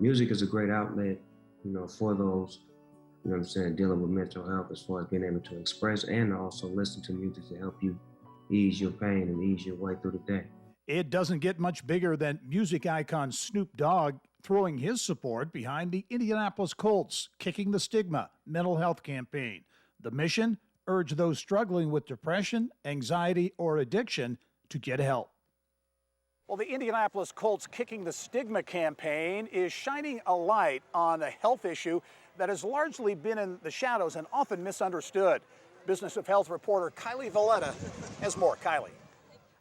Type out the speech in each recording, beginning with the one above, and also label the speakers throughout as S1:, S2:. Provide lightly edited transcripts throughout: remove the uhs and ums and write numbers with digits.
S1: music is a great outlet, for those, what I'm saying, dealing with mental health as far as being able to express and also listen to music to help you ease your pain and ease your way through the day.
S2: It doesn't get much bigger than music icon Snoop Dogg throwing his support behind the Indianapolis Colts Kicking the Stigma mental health campaign. The mission? Urge those struggling with depression, anxiety, or addiction to get help. Well, the Indianapolis Colts Kicking the Stigma campaign is shining a light on a health issue that has largely been in the shadows and often misunderstood. Business of Health reporter Kylie Valletta has more. Kylie.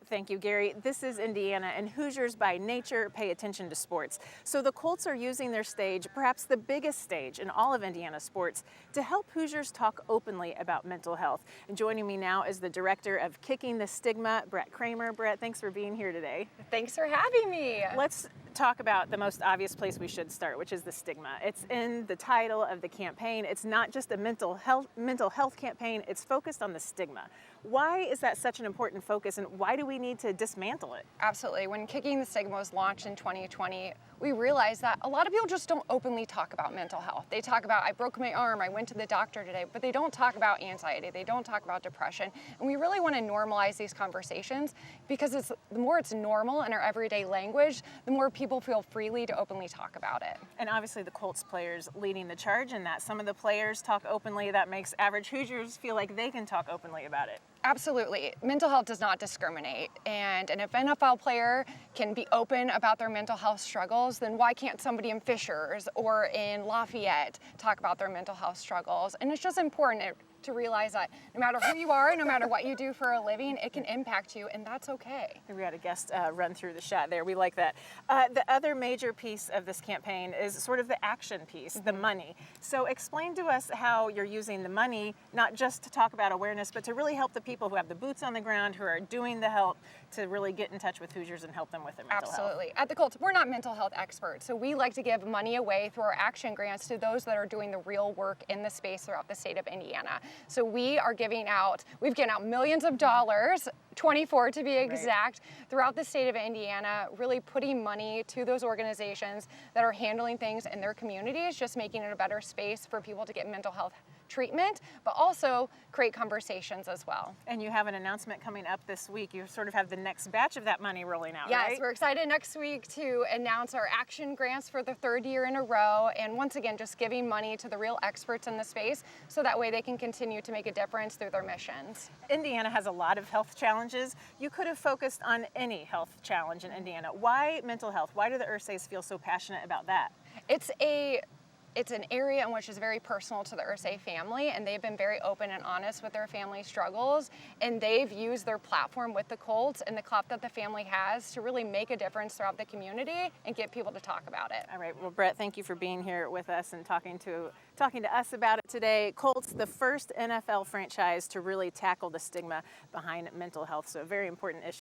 S3: Thank you, Gary. This is Indiana, and Hoosiers by nature pay attention to sports. So the Colts are using their stage, perhaps the biggest stage in all of Indiana sports, to help Hoosiers talk openly about mental health. And joining me now is the director of Kicking the Stigma, Brett Kramer. Brett, thanks for being here today.
S4: Thanks for having me.
S3: Let's talk about the most obvious place we should start, which is the stigma. It's in the title of the campaign. It's not just a mental health campaign, it's focused on the stigma. Why is that such an important focus, and why do we need to dismantle it?
S4: Absolutely. When Kicking the Stigma was launched in 2020, we realized that a lot of people just don't openly talk about mental health. They talk about, I broke my arm, I went to the doctor today, but they don't talk about anxiety, they don't talk about depression. And we really want to normalize these conversations because the more it's normal in our everyday language, the more people feel freely to openly talk about it.
S3: And obviously the Colts players leading the charge in that. Some of the players talk openly. That makes average Hoosiers feel like they can talk openly about it.
S4: Absolutely. Mental health does not discriminate. And if an NFL player can be open about their mental health struggles, then why can't somebody in Fishers or in Lafayette talk about their mental health struggles? And it's just important to realize that no matter who you are, no matter what you do for a living, it can impact you, and that's okay.
S3: We had a guest run through the shot there. We like that. The other major piece of this campaign is sort of the action piece, the money. So explain to us how you're using the money, not just to talk about awareness, but to really help the people who have the boots on the ground, who are doing the help, to really get in touch with Hoosiers and help them with their mental health.
S4: Absolutely. At the Colts, we're not mental health experts, so we like to give money away through our action grants to those that are doing the real work in the space throughout the state of Indiana. So we've given out millions of dollars, 24 to be exact, throughout the state of Indiana, really putting money to those organizations that are handling things in their communities, just making it a better space for people to get mental health treatment, but also create conversations as well.
S3: And you have an announcement coming up this week. You sort of have the next batch of that money rolling out,
S4: yes,
S3: right?
S4: We're excited next week to announce our action grants for the third year in a row. And once again, just giving money to the real experts in the space so that way they can continue to make a difference through their missions.
S3: Indiana has a lot of health challenges. You could have focused on any health challenge in Indiana. Why mental health? Why do the Ursays feel so passionate about that?
S4: It's an area in which is very personal to the Ursay family, and they've been very open and honest with their family struggles, and they've used their platform with the Colts and the clout that the family has to really make a difference throughout the community and get people to talk about it.
S3: All right, well, Brett, thank you for being here with us and talking to us about it today. Colts, the first NFL franchise to really tackle the stigma behind mental health, so a very important issue.